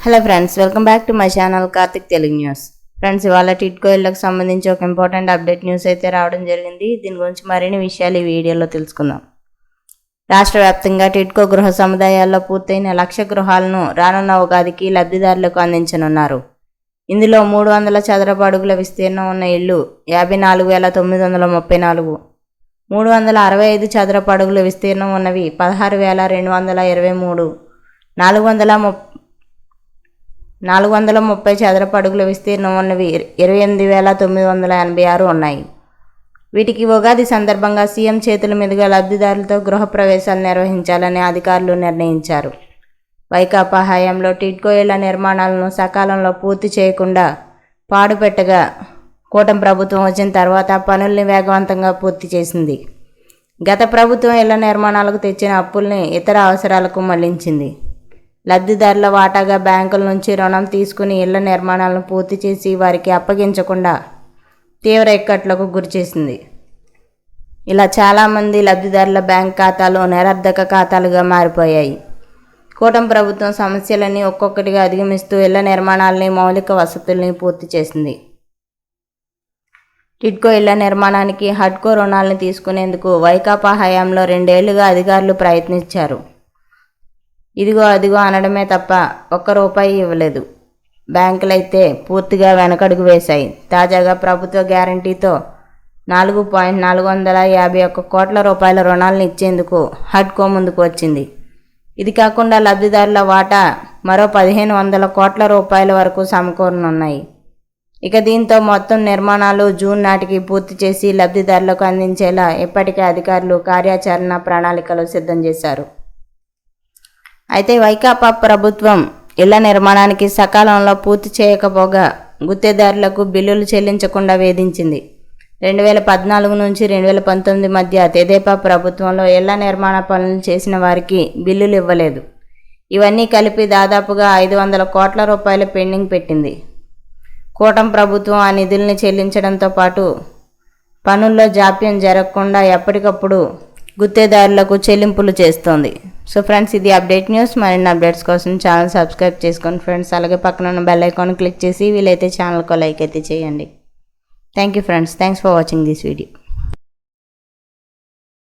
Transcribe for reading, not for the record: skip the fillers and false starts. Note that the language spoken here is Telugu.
Hello friends, welcome back to my channel Karthik Telugu news. Friends, ఇవాళ టిడ్కో ఇళ్లకు సంబంధించి ఒక ఇంపార్టెంట్ అప్డేట్ న్యూస్ అయితే రావడం జరిగింది. దీని గురించి మరిన్ని విషయాలు ఈ వీడియోలో తెలుసుకుందాం. రాష్ట్ర వ్యాప్తంగా టిడ్కో గృహ సముదాయాల్లో పూర్తయిన 1,00,000 గృహాలను రానున్న ఉగాదికి లబ్ధిదారులకు అందించనున్నారు. ఇందులో 300 చదరపు అడుగుల విస్తీర్ణం ఉన్న ఇళ్లు 54,934, 365 చదరపు అడుగుల విస్తీర్ణం ఉన్నవి 16,223, 430 చదరపు అడుగుల విస్తీర్ణం ఉన్నవి 28,986 ఉన్నాయి. వీటికి ఉగాది సందర్భంగా సీఎం చేతుల మీదుగా లబ్ధిదారులతో గృహ ప్రవేశాలు నిర్వహించాలని అధికారులు నిర్ణయించారు. వైకాపా హయాంలో టిడ్కో ఇళ్ల నిర్మాణాలను సకాలంలో పూర్తి చేయకుండా పాడుపెట్టగా కూటమి ప్రభుత్వం వచ్చిన తర్వాత పనుల్ని వేగవంతంగా పూర్తి చేసింది. గత ప్రభుత్వం ఇళ్ల నిర్మాణాలకు తెచ్చిన అప్పుల్ని ఇతర అవసరాలకు మళ్లించింది. లబ్ధిదారుల వాటాగా బ్యాంకుల నుంచి రుణం తీసుకుని ఇళ్ల నిర్మాణాలను పూర్తి చేసి వారికి అప్పగించకుండా తీవ్ర ఇక్కట్లకు గురిచేసింది. ఇలా చాలామంది లబ్ధిదారుల బ్యాంక్ ఖాతాలు నిరర్ధక ఖాతాలుగా మారిపోయాయి. కూటమి ప్రభుత్వం సమస్యలన్నీ ఒక్కొక్కటిగా అధిగమిస్తూ ఇళ్ల నిర్మాణాలని, మౌలిక వసతుల్ని పూర్తి చేసింది. టిడ్కో ఇళ్ల నిర్మాణానికి హడ్కో రుణాలను తీసుకునేందుకు వైకాపా హయాంలో 2 ఏళ్లుగా అధికారులు ప్రయత్నించారు. ఇదిగో అదిగో అనడమే తప్ప ఒక్క రూపాయి ఇవ్వలేదు. బ్యాంకులైతే పూర్తిగా వెనకడుగు వేశాయి. తాజాగా ప్రభుత్వ గ్యారంటీతో 4,451 కోట్ల రూపాయల రుణాలను ఇచ్చేందుకు హడ్కో ముందుకు వచ్చింది. ఇది కాకుండా లబ్ధిదారుల వాటా మరో 1,500 కోట్ల రూపాయల వరకు సమకూరనున్నాయి. ఇక దీంతో మొత్తం నిర్మాణాలు జూన్ నాటికి పూర్తి చేసి లబ్ధిదారులకు అందించేలా ఇప్పటికే అధికారులు కార్యాచరణ ప్రణాళికలు సిద్ధం చేశారు. అయితే వైకాపా ప్రభుత్వం ఇళ్ల నిర్మాణానికి సకాలంలో పూర్తి చేయకపోగా గుత్తేదారులకు బిల్లులు చెల్లించకుండా వేధించింది. 2014 నుంచి 2019 మధ్య తెదేపా ప్రభుత్వంలో ఇళ్ల నిర్మాణ పనులు చేసిన వారికి బిల్లులు ఇవ్వలేదు. ఇవన్నీ కలిపి దాదాపుగా 500 కోట్ల రూపాయల పెండింగ్ పెట్టింది. కూటమి ప్రభుత్వం ఆ నిధుల్ని చెల్లించడంతో పాటు పనుల్లో జాప్యం జరగకుండా ఎప్పటికప్పుడు గుత్తేదారులకు చెల్లింపులు చేస్తోంది. సో ఫ్రెండ్స్, ఇది అప్డేట్ న్యూస్. మరిన్ని అప్డేట్స్ కోసం ఛానల్ సబ్స్క్రైబ్ చేసుకోండి ఫ్రెండ్స్. అలాగే పక్కన ఉన్న బెల్ ఐకాన్ క్లిక్ చేసి వీలైతే ఛానల్కి లైక్ అయితే చేయండి. Thank you friends. Thanks for watching this video.